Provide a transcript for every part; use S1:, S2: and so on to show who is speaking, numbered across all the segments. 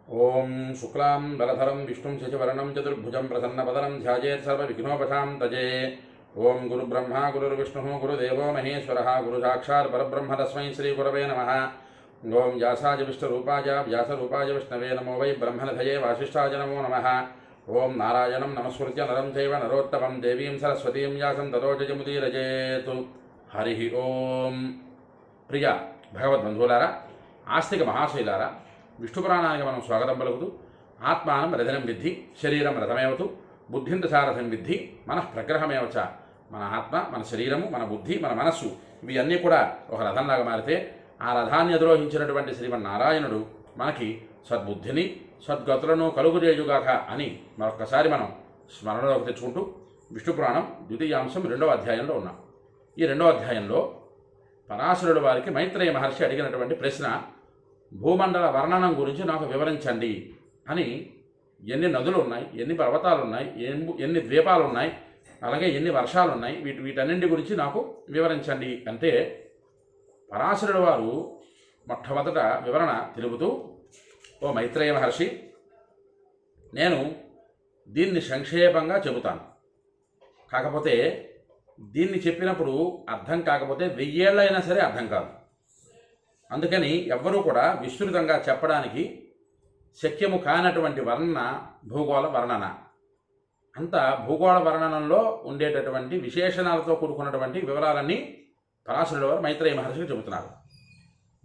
S1: ఓం శుక్లాం బలధరం విష్ణుం శశివర్ణం చతుర్భుజం ప్రసన్నపదనం ధ్యాయేత్ సర్వవిఘ్నోపశాం తజే. ఓం గురుబ్రహ్మ గురుర్విష్ణుః గురుదేవో మహేశ్వరः గురుసాక్షాత్ పరబ్రహ్మ తస్మై శ్రీగురవే నమః. ఓం వ్యాసాయ విష్ణురూపాయ వ్యాసరూపాయ విష్ణవే నమో వై బ్రహ్మనిధయే వాసిష్ఠాయ నమో నమః. ఓం నారాయణం నమస్కృత్య నరం చైవ నరోత్తమం దేవీం సరస్వతీం వ్యాసం తతో జయముదీరజేతు. హరి ఓం. ప్రియ భగవద్బంధువులారా, ఆస్తిక మహాశైలారా, విష్ణు పురాణానికి మనం స్వాగతం పలుకుతూ ఆత్మానం రథనం విద్ధి శరీరం రథమేవతు బుద్ధింత సారథం విద్ధి మనః ప్రగ్రహమేవచ. మన ఆత్మ, మన శరీరము, మన బుద్ధి, మన మనస్సు ఇవి అన్నీ కూడా ఒక రథంలాగా మారితే ఆ రథాన్ని అధిరోహించినటువంటి శ్రీమన్నారాయణుడు మనకి సద్బుద్ధిని సద్గతులను కలుగుజేయుగాక అని మరొక్కసారి మనం స్మరణలోకి తెచ్చుకుంటూ విష్ణు పురాణం ద్వితీయాంశం 2వ అధ్యాయంలో ఉన్నాం. ఈ 2వ అధ్యాయంలో పరాశరుడు వారికి మైత్రేయ మహర్షి అడిగినటువంటి ప్రశ్న, భూమండల వర్ణనం గురించి నాకు వివరించండి అని. ఎన్ని నదులు ఉన్నాయి, ఎన్ని పర్వతాలు ఉన్నాయి, ఎన్ని ద్వీపాలు ఉన్నాయి, అలాగే ఎన్ని వర్షాలు ఉన్నాయి, వీటన్నింటి గురించి నాకు వివరించండి అంటే పరాశరుడు వారు మొట్టమొదట వివరణ తెలుపుతూ, ఓ మైత్రేయ మహర్షి, నేను దీన్ని సంక్షేపంగా చెబుతాను. కాకపోతే దీన్ని చెప్పినప్పుడు అర్థం కాకపోతే 1000 ఏళ్ళైనా సరే అర్థం కాదు. అందుకని ఎవ్వరూ కూడా విస్తృతంగా చెప్పడానికి శక్యము కానటువంటి వర్ణన భూగోళ వర్ణన. అంత భూగోళ వర్ణనంలో ఉండేటటువంటి విశేషణాలతో కూడుకున్నటువంటి వివరాలన్నీ పరాశరుడు వారు మైత్రేయ మహర్షికి చెబుతున్నారు.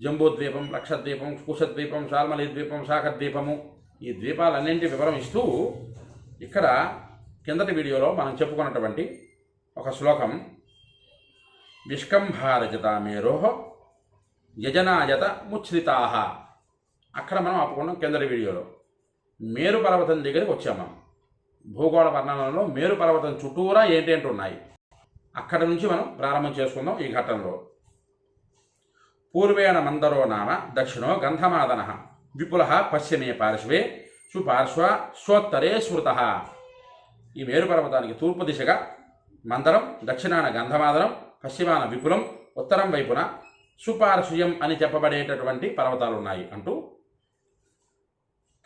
S1: జంబూద్వీపం, లక్షద్వీపం, కుశద్వీపం, శాల్మలి ద్వీపం, శాఖద్వీపము, ఈ ద్వీపాలన్నింటి వివరం ఇస్తూ ఇక్కడ కిందటి వీడియోలో మనం చెప్పుకున్నటువంటి ఒక శ్లోకం, విష్కంభారజతామేరోహ యజనాయత ముచ్రితాహ, అక్కడ మనం ఆపుకున్నాం. కిందటి వీడియోలో మేరు పర్వతం దగ్గరికి వచ్చాం మనం. భూగోళ వర్ణనలో మేరు పర్వతం చుట్టూరా ఏంటేంటి ఉన్నాయి అక్కడ నుంచి మనం ప్రారంభం చేసుకుందాం. ఈ ఘట్టంలో పూర్వేణ మందరో నామ దక్షిణో గంధమాదన విపుల పశ్చిమే పార్శ్వే సుపార్శ్వ స్వోత్తరే స్మృత. ఈ మేరు పర్వతానికి తూర్పు దిశగా మందరం, దక్షిణాన గంధమాదనం, పశ్చిమాన విపులం, ఉత్తరం వైపున సుపార్శ్వయం అని చెప్పబడేటటువంటి పర్వతాలు ఉన్నాయి అంటూ,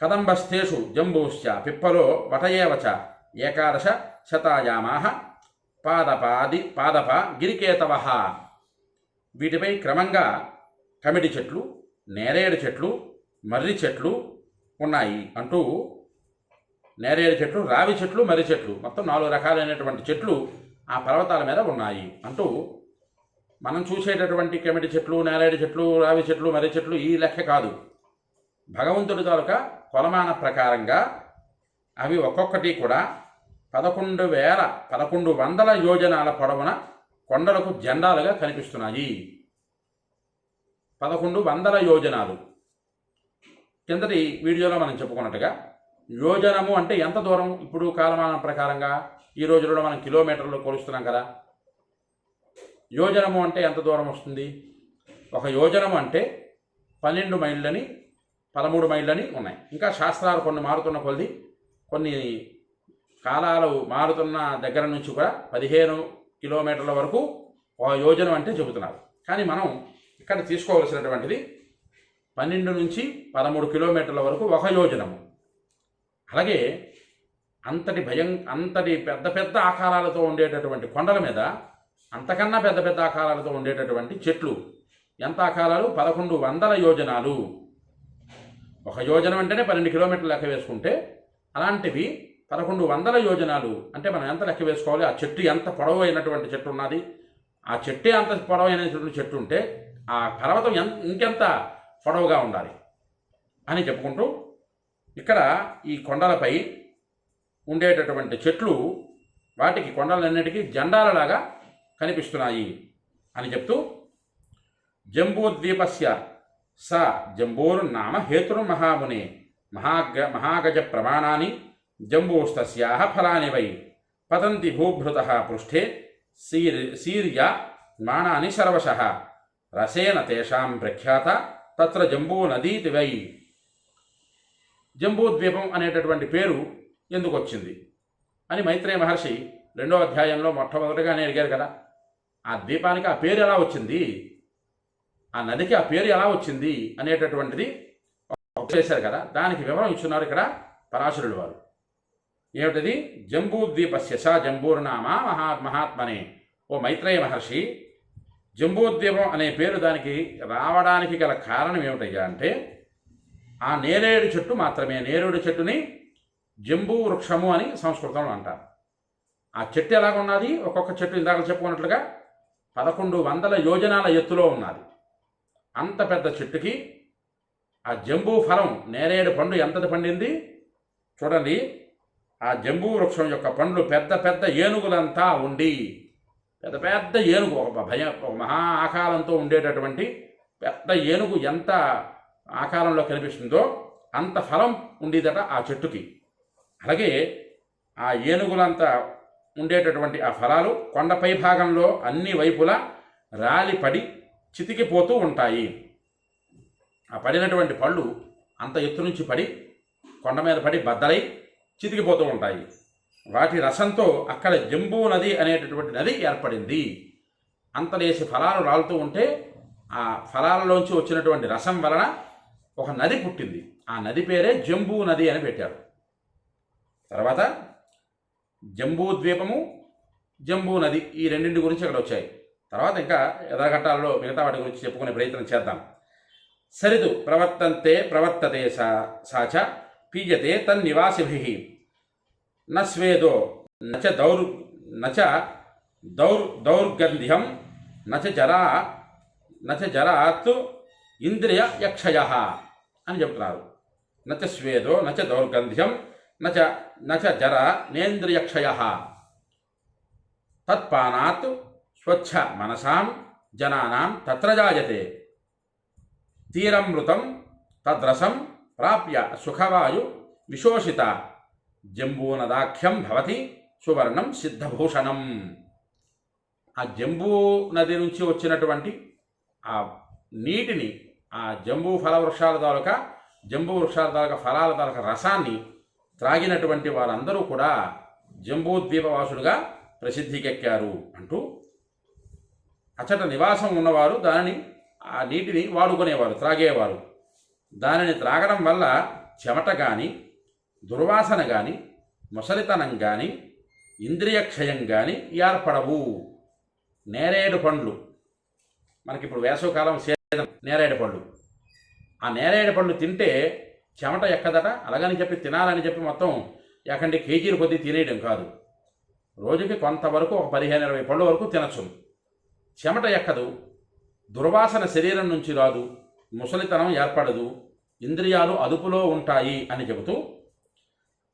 S1: కదంబస్థేషు జంబూశ్చ పిప్పలో వటయేవచ ఏకాదశ శతాయామాహ పాదప గిరికేతవ. వీటిపై క్రమంగా కమిడి చెట్లు, నేరేడు చెట్లు, మర్రి చెట్లు ఉన్నాయి అంటూ, నేరేడు చెట్లు, రావి చెట్లు, మర్రి చెట్లు, మొత్తం 4 రకాలైనటువంటి చెట్లు ఆ పర్వతాల మీద ఉన్నాయి అంటూ, మనం చూసేటటువంటి కమిడి చెట్లు, నేరేడు చెట్లు, రావి చెట్లు, మర్రి చెట్లు ఈ లెక్క కాదు. భగవంతుడి తాలూకా కొలమాన ప్రకారంగా అవి ఒక్కొక్కటి కూడా 1100 యోజనాల పొడవున కొండలకు జెండాలుగా కనిపిస్తున్నాయి. 1100 యోజనాలు. కిందటి వీడియోలో మనం చెప్పుకున్నట్టుగా యోజనము అంటే ఎంత దూరం? ఇప్పుడు కాలమానం ప్రకారంగా ఈ రోజుల్లో మనం కిలోమీటర్లు కొలుస్తున్నాం కదా. యోజనము అంటే ఎంత దూరం వస్తుంది? ఒక యోజనము అంటే 12 మైళ్ళని 13 మైళ్ళని ఉన్నాయి. ఇంకా శాస్త్రాలు కొన్ని మారుతున్న కొద్ది, కొన్ని కాలాలు మారుతున్న దగ్గర నుంచి కూడా 15 కిలోమీటర్ల వరకు ఒక యోజనం అంటే చెబుతున్నారు. కానీ మనం ఇక్కడ తీసుకోవలసినటువంటిది 12 నుంచి 13 కిలోమీటర్ల వరకు ఒక యోజనము. అలాగే అంతటి పెద్ద పెద్ద ఆకారాలతో ఉండేటటువంటి కొండల మీద అంతకన్నా పెద్ద పెద్ద ఆకారాలతో ఉండేటటువంటి చెట్లు ఎంత ఆకారాలు? 1100 యోజనాలు. ఒక యోజనం అంటేనే 12 కిలోమీటర్లు లెక్క వేసుకుంటే, అలాంటివి 1100 యోజనాలు అంటే మనం ఎంత లెక్క వేసుకోవాలి? ఆ చెట్టు ఎంత పొడవు అయినటువంటి చెట్టు ఉన్నది, ఆ చెట్టే అంత పొడవైనటువంటి చెట్టు ఉంటే ఆ పర్వతం ఇంకెంత పొడవుగా ఉండాలి అని చెప్పుకుంటూ, ఇక్కడ ఈ కొండలపై ఉండేటటువంటి చెట్లు వాటికి కొండలన్నిటికీ జెండాలలాగా కనిపిస్తున్నాయి అని చెప్తూ, జంబూద్వీపస్య స జంబూర్నామ హేతుర్మహామునే మహాగజ ప్రమాణాని జంబూస్తస్యాః ఫలాని వై పతంతి భూభృతః పృష్ఠే శీర్య మానాని సర్వశః రసేన తేషాం ప్రఖ్యాత తత్ర జంబూ నదీతి వై. జంబూద్వీపం అనేటటువంటి పేరు ఎందుకు వచ్చింది అని మైత్రేయ మహర్షి 2వ అధ్యాయంలో మొట్టమొదటిగానే అడిగారు కదా. ఆ ద్వీపానికి ఆ పేరు ఎలా వచ్చింది, ఆ నదికి ఆ పేరు ఎలా వచ్చింది అనేటటువంటిది చేశారు కదా, దానికి వివరం ఇచ్చున్నారు ఇక్కడ పరాశరుడు వారు. ఏమిటది? జంబూద్వీపస్య స జంబూర్నామ మహాత్మనే. ఓ మైత్రేయ మహర్షి, జంబూద్వీపం అనే పేరు దానికి రావడానికి గల కారణం ఏమిటయ్యా అంటే, ఆ నేరేడు చెట్టు మాత్రమే. నేరేడు చెట్టుని జంబూ వృక్షము అని సంస్కృతంలో అంటారు. ఆ చెట్టు ఎలాగున్నది? ఒక్కొక్క చెట్టు ఇందాక చెప్పుకున్నట్లుగా 1100 యోజనాల ఎత్తులో ఉన్నది. అంత పెద్ద చెట్టుకి ఆ జంబూ ఫలం, నేరేడు పండు ఎంతది పండింది చూడండి. ఆ జంబూ వృక్షం యొక్క పండ్లు పెద్ద పెద్ద ఏనుగులంతా ఉండి, పెద్ద పెద్ద ఏనుగు, ఒక మహా ఆకారంతో ఉండేటటువంటి పెద్ద ఏనుగు ఎంత ఆకారంలో కనిపిస్తుందో అంత ఫలం ఉండేదట ఆ చెట్టుకి. అలాగే ఆ ఏనుగులంతా ఉండేటటువంటి ఆ ఫలాలు కొండపై భాగంలో అన్ని వైపులా రాలిపడి చితికిపోతూ ఉంటాయి. ఆ పడినటువంటి పళ్ళు అంత ఎత్తు నుంచి పడి కొండ మీద పడి బద్దలై చితికిపోతూ ఉంటాయి. వాటి రసంతో అక్కడ జంబూ నది అనేటటువంటి నది ఏర్పడింది. అంతలేసి ఫలాలు రాలుతూ ఉంటే ఆ ఫలాలలోంచి వచ్చినటువంటి రసం వలన ఒక నది పుట్టింది. ఆ నది పేరే జంబూ నది అని పెట్టారు. తర్వాత జంబూ ద్వీపము, జంబూ నది, ఈ రెండింటి గురించి ఇక్కడ వచ్చాయి. తర్వాత ఇంకా యథాఘట్టాలలో మిగతా వాటి గురించి చెప్పుకునే ప్రయత్నం చేద్దాం. సరితు ప్రవర్తతే సాచ పీయతే తన్నివాసిభిః న స్వేదో నచ దౌర్గంధ్యం నచ జరాత్ ఇంద్రియ యక్షయః అని చెప్తున్నారు. నచ స్వేదో నచ దౌర్గంధ్యం నచ జర నేంద్రియక్షయః తత్పానాత్ స్వచ్ఛ మనసాం జనానాం తత్ర జాయతే తీరమృతం తద్రసం ప్రాప్య సుఖవాయు విశోషిత జంబూనదాఖ్యం భవతి సువర్ణం సిద్ధభూషణం. ఆ జంబూ నది నుంచి వచ్చినటువంటి ఆ నీటిని, ఆ జంబూ వృక్షాల తాలూకా ఫలాల తాలూకా రసాన్ని త్రాగినటువంటి వారందరూ కూడా జంబూద్వీపవాసులుగా ప్రసిద్ధికెక్కారు అంటూ, అచ్చట నివాసం ఉన్నవారు ఆ నీటిని వాడుకునేవారు, త్రాగేవారు. దానిని త్రాగడం వల్ల చెమట కానీ, దుర్వాసన కానీ, ముసలితనం కానీ, ఇంద్రియక్షయం కానీ ఏర్పడవు. నేరేడు పండ్లు, మనకిప్పుడు వేసవకాలం సీజన్ నేరేడు పళ్ళు. ఆ నేరేడు పళ్ళు తింటే చెమట ఎక్కదట. అలాగని చెప్పి తినాలని చెప్పి మొత్తం ఎకండి కేజీలు కొద్దీ తినేయడం కాదు. రోజుకి కొంతవరకు ఒక 15-20 పళ్ళు వరకు తినచ్చు. చెమట ఎక్కదు, దుర్వాసన శరీరం నుంచి రాదు, ముసలితనం ఏర్పడదు, ఇంద్రియాలు అదుపులో ఉంటాయి అని చెబుతూ,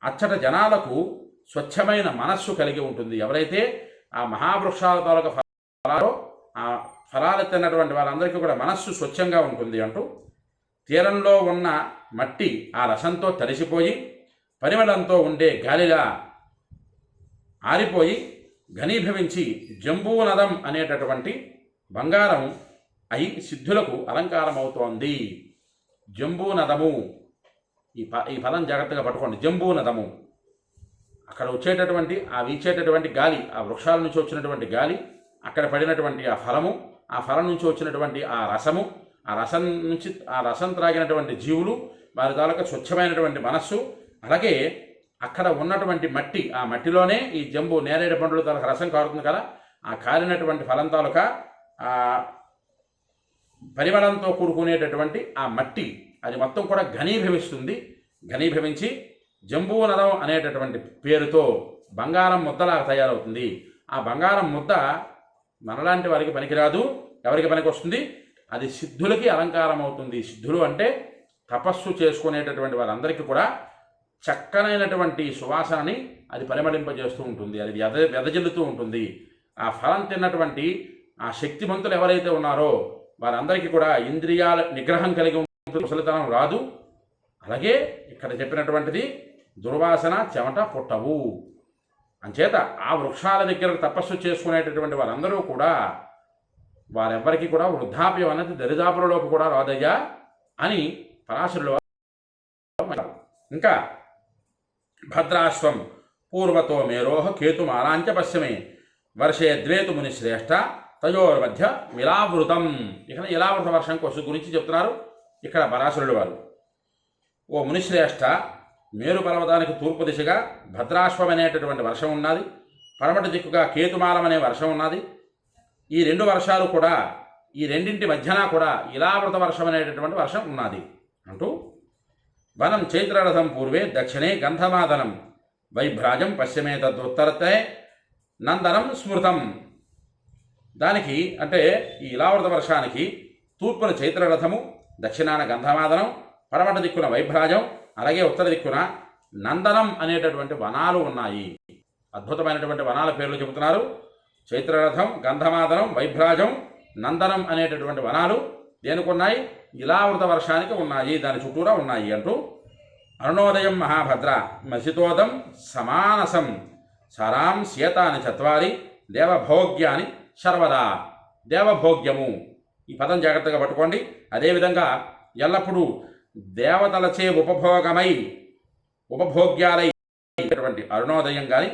S1: అచ్చట జనాలకు స్వచ్ఛమైన మనస్సు కలిగి ఉంటుంది. ఎవరైతే ఆ మహావృక్షాల తాలూకా ఫలాలో ఆ ఫలాలు తిన్నటువంటి వారందరికీ కూడా మనస్సు స్వచ్ఛంగా ఉంటుంది అంటూ, తీరంలో ఉన్న మట్టి ఆ రసంతో తడిసిపోయి పరిమళంతో ఉండే గాలిలా ఆరిపోయి ఘనీభవించి జంబూనదం అనేటటువంటి బంగారం అయి సిద్ధులకు అలంకారం అవుతోంది. జంబూనదము, ఈ పదం జాగ్రత్తగా పట్టుకోండి. జంబూనదము, అక్కడ వచ్చేటటువంటి ఆ వీచేటటువంటి గాలి, ఆ వృక్షాల నుంచి వచ్చినటువంటి గాలి, అక్కడ పడినటువంటి ఆ ఫలము, ఆ ఫలం నుంచి వచ్చినటువంటి ఆ రసము, ఆ రసం త్రాగినటువంటి జీవులు, వారి తాలూకా స్వచ్ఛమైనటువంటి మనస్సు, అలాగే అక్కడ ఉన్నటువంటి మట్టి, ఆ మట్టిలోనే ఈ జంబు నేరేడు పండ్ల తాలూకా రసం కారుతుంది కదా, ఆ కారినటువంటి ఫలం తాలూకా ఆ పరిమళంతో కూడుకునేటటువంటి ఆ మట్టి, అది మొత్తం కూడా ఘనీభవిస్తుంది. ఘనీభవించి జంబూనదం అనేటటువంటి పేరుతో బంగారం ముద్దలాగా తయారవుతుంది. ఆ బంగారం ముద్ద మనలాంటి వారికి పనికిరాదు. ఎవరికి పనికి వస్తుంది? అది సిద్ధులకి అలంకారం అవుతుంది. సిద్ధులు అంటే తపస్సు చేసుకునేటటువంటి వారందరికీ కూడా చక్కనైనటువంటి సువాసనని అది పరిమళింపజేస్తూ ఉంటుంది. అది వెదజల్లుతూ ఉంటుంది. ఆ ఫలం తిన్నటువంటి ఆ శక్తిమంతులు ఎవరైతే ఉన్నారో వారందరికీ కూడా ఇంద్రియాల నిగ్రహం కలిగి ఉంటుంది, ముసలితనం రాదు. అలాగే ఇక్కడ చెప్పినటువంటిది దుర్వాసన, చెమట పుట్టవు. అంచేత ఆ వృక్షాల దగ్గర తపస్సు చేసుకునేటటువంటి వారందరూ కూడా వారెవ్వరికీ కూడా వృద్ధాప్యం అనేది దరిదాపులలోకి కూడా రాదయ్యా అని పరాశరులు. ఇంకా భద్రాశ్వం పూర్వతో మేరోహ కేతుమాలాంచ పశ్చిమే వర్షే ద్వేతు ముని శ్రేష్ఠ తయోర్మధ్య మిలావృతం. ఇక్కడ ఇలావృత వర్షం గురించి చెప్తున్నారు ఇక్కడ పరాశరులు వారు. ఓ మునిశ్రేష్ఠ, మేరు పర్వతానికి తూర్పు దిశగా భద్రాశ్వం అనేటటువంటి వర్షం ఉన్నది, పడమటి దిక్కుగా కేతుమాలం అనే వర్షం ఉన్నది. ఈ రెండు వర్షాలు కూడా, ఈ రెండింటి మధ్యన కూడా ఇలావృత వర్షం అనేటటువంటి వర్షం ఉన్నది అంటూ, వనం చైత్రరథం పూర్వే దక్షిణే గంధమాదనం వైభ్రాజం పశ్చిమే తదుత్తరతే నందనం స్మృతం. దానికి అంటే ఈ ఇలావృత వర్షానికి తూర్పున చైత్రరథము, దక్షిణాన గంధమాదనం, పడమట దిక్కున వైభ్రాజం, అలాగే ఉత్తర దిక్కున నందనం అనేటటువంటి వనాలు ఉన్నాయి. అద్భుతమైనటువంటి వనాల పేర్లు చెబుతున్నారు. చైత్రరథం, గంధమాదనం, వైభ్రాజం, నందనం అనేటటువంటి వనాలు దేనికున్నాయి? ఇలావృత వర్షానికి ఉన్నాయి, దాని చుట్టూరా ఉన్నాయి అంటూ, అరుణోదయం మహాభద్ర మసితోదం సమానసం సరాం శీతాని చత్వారి దేవభోగ్యాని శర్వదా. దేవభోగ్యము, ఈ పదం జాగ్రత్తగా పట్టుకోండి. అదేవిధంగా ఎల్లప్పుడూ దేవతలచే ఉపభోగ్యాలై అరుణోదయం కానీ,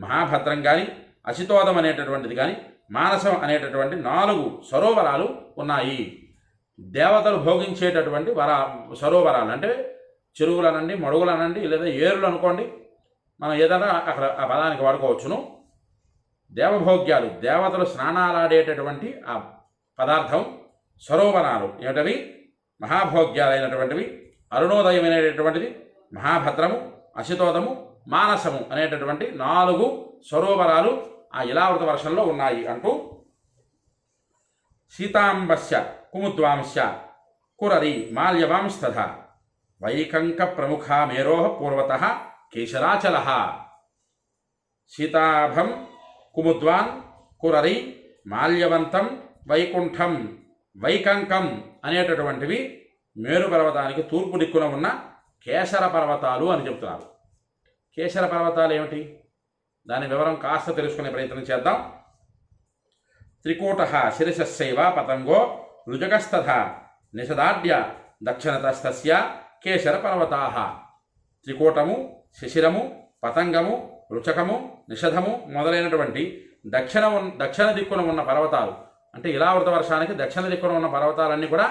S1: మహాభద్రం కానీ, అసితోదం అనేటటువంటిది కానీ, మానసం అనేటటువంటి 4 సరోవరాలు ఉన్నాయి. దేవతలు భోగించేటటువంటి సరోవరాలు అంటే చెరువులనండి, మడుగులనండి, లేదా ఏరులు అనుకోండి, మనం ఏదైనా అక్కడ ఆ పదానికి వాడుకోవచ్చును. దేవభోగ్యాలు, దేవతలు స్నానాలాడేటటువంటి ఆ పదార్థం సరోవరాలు ఏమిటవి? మహాభోగ్యాలైనటువంటివి. అరుణోదయం అనేటటువంటిది, మహాభద్రము, అసితోదము, మానసము అనేటటువంటి 4 సరోవరాలు ఆ ఇలావృత వర్షంలో ఉన్నాయి అంటూ, సీతాంబస్య కుముద్వాంశ కురరి మాల్యవాంస్తథ వైకంక ప్రముఖ మేరో పూర్వత కేశరాచల. సీతాభం, కుముద్వాన్, కురరి, మాల్యవంతం, వైకుంఠం, వైకంకం అనేటటువంటివి మేరు పర్వతానికి తూర్పు దిక్కున ఉన్న కేశర పర్వతాలు అని చెప్తున్నారు. కేశర పర్వతాలు ఏమిటి? దాని వివరం కాస్త తెలుసుకునే ప్రయత్నం చేద్దాం. త్రికూట శిరసస్సైవ పతంగో రుజకస్తథ నిషదాడ్య దక్షిణతస్తస్య కేశర పర్వతా. త్రికూటము, శిశిరము, పతంగము, రుచకము, నిషధము మొదలైనటువంటి దక్షిణ దిక్కున ఉన్న పర్వతాలు అంటే ఇలావృత వర్షానికి దక్షిణ దిక్కున ఉన్న పర్వతాలన్నీ కూడా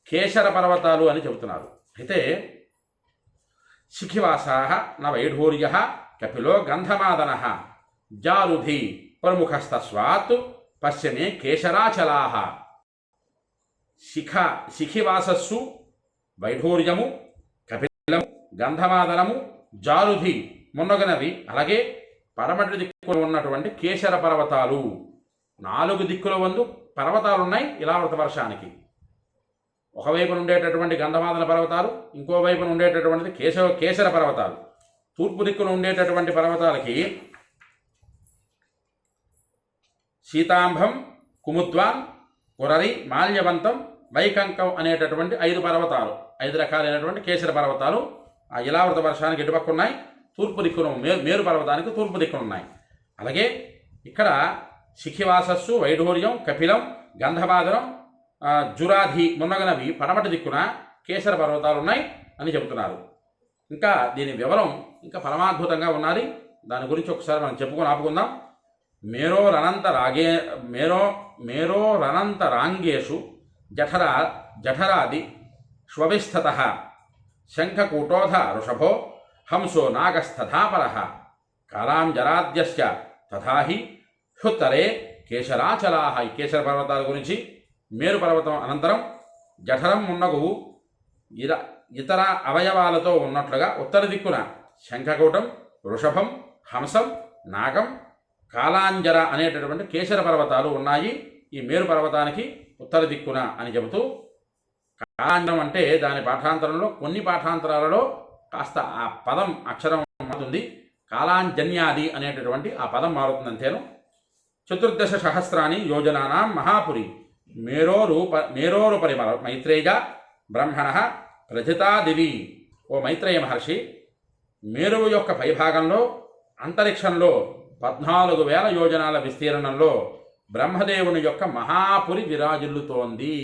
S1: కేశర పర్వతాలు అని చెబుతున్నారు. అయితే శిఖివాసా న వైఢూర్య కపిలో గంధమాదన జారుధి ప్రముఖస్తస్వాత్ పశ్చిమే కేశరాచలా. శిఖివాసస్సు, వైఢూర్యము, కపిలము, గంధమాదనము, జారుధి మున్నగనవి, అలాగే పడమటి దిక్కులు ఉన్నటువంటి కేశర పర్వతాలు. 4 దిక్కుల వందు పర్వతాలున్నాయి ఇలావృత వర్షానికి. ఒకవైపున ఉండేటటువంటి గంధమాదన పర్వతాలు, ఇంకోవైపున ఉండేటటువంటిది కేశర పర్వతాలు. తూర్పు దిక్కున ఉండేటటువంటి పర్వతాలకి సీతాంబం, కుముద్వాన్, కురరి, మాల్యవంతం, వైకంకం అనేటటువంటి 5 పర్వతాలు, 5 రకాలైనటువంటి కేశర పర్వతాలు ఆ ఇలావృత వర్షానికి ఎటుపక్క ఉన్నాయి? తూర్పు దిక్కున, మేరు పర్వతానికి తూర్పు దిక్కున ఉన్నాయి. అలాగే ఇక్కడ శిఖివాసస్సు, వైఢూర్యం, కపిలం, గంధమాదనం, జురాధి మున్నగనవి పడమటి దిక్కున కేశర పర్వతాలు ఉన్నాయి అని చెబుతున్నారు. ఇంకా దీని వివరం ఇంకా పరమాద్భుతంగా ఉన్నది. దాని గురించి ఒకసారి మనం చెప్పుకొని ఆపుకుందాం. మేరోరనంతరాంగేషు జఠరాది ష్వవిస్థతః శంఖకూటోధ ఋషభో హంసో నాగస్తథాపరః కాలాంజరాద్యశ్చ తథాహి హ్యుత్తరే కేశరాచలాః. ఈ కేశర పర్వతాల గురించి, మేరు పర్వతం అనంతరం జఠరం మున్నగు ఇతర అవయవాలతో ఉన్నట్లుగా ఉత్తర దిక్కున శంఖకూటం, వృషభం, హంసం, నాగం, కాలాంజర అనేటటువంటి కేశర పర్వతాలు ఉన్నాయి ఈ మేరు పర్వతానికి ఉత్తర దిక్కున అని చెబుతూ, కాలాంజరం అంటే దాని పాఠాంతరంలో కొన్ని పాఠాంతరాలలో కాస్త ఆ పదం అక్షరం మారుతుంది. కాలాంజన్యాది అనేటటువంటి ఆ పదం మారుతుంది అంతేను. 14 సహస్రాని యోజనానాం మహాపురి మేరోరు పరిమళ మైత్రేయ బ్రహ్మణ ప్రజితాదివి. ఓ మైత్రేయ మహర్షి, మేరువు యొక్క పైభాగంలో అంతరిక్షంలో 14,000 యోజనాల విస్తీర్ణంలో బ్రహ్మదేవుని యొక్క మహాపురి విరాజిల్లుతోంది.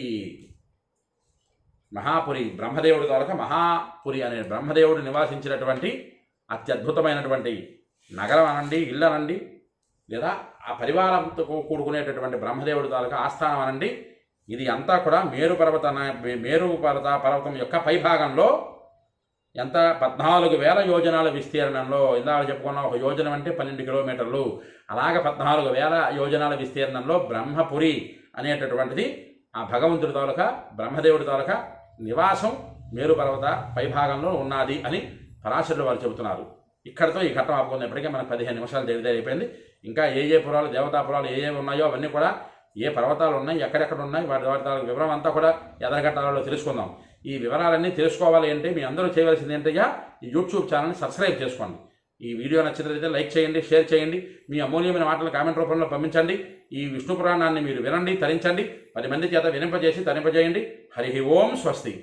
S1: మహాపురి, బ్రహ్మదేవుడి తాలూకా మహాపురి అనే బ్రహ్మదేవుడు నివాసించినటువంటి అత్యద్భుతమైనటువంటి నగరం అనండి, ఇల్లు అనండి, లేదా ఆ పరివారంతో కూడుకునేటటువంటి బ్రహ్మదేవుడి తాలూకా ఆస్థానం అనండి, ఇది అంతా కూడా మేరు పర్వతం యొక్క పైభాగంలో ఎంత 14,000 యోజనాల విస్తీర్ణంలో, ఇందాక చెప్పుకున్న ఒక యోజనం అంటే 12 కిలోమీటర్లు, అలాగే 14,000 యోజనాల విస్తీర్ణంలో బ్రహ్మపురి అనేటటువంటిది ఆ భగవంతుడి తాలూకా బ్రహ్మదేవుడి తాలూకా నివాసం మేరు పర్వత పైభాగంలో ఉన్నది అని పరాశరులు వారు చెబుతున్నారు. ఇక్కడతో ఈ ఘట్టం ఆపుకుంది. ఇప్పటికే మనకు 15 నిమిషాలు అయిపోయింది. ఇంకా ఏ పురాలు, దేవతాపురాలు ఏ ఉన్నాయో అవన్నీ కూడా, ఏ పర్వతాలు ఉన్నాయి, ఎక్కడెక్కడ ఉన్నాయి, వాటి తాలూకు వివరం అంతా కూడా ఎదరఘట్టాలలో తెలుసుకుందాం. ఈ వివరాలన్నీ తెలుసుకోవాలి అంటే మీ అందరూ చేయవలసింది ఏంటయ్యా, ఈ యూట్యూబ్ ఛానల్ని సబ్స్క్రైబ్ చేసుకోండి. ఈ వీడియో నచ్చినట్లయితే లైక్ చేయండి, షేర్ చేయండి, మీ అమూల్యమైన మాటలు కామెంట్ రూపంలో పంపించండి. ఈ విష్ణు పురాణాన్ని మీరు వినండి, తరించండి, 10 మంది చేత వినింపజేసి తరింపజేయండి. హరి ఓం స్వస్తి.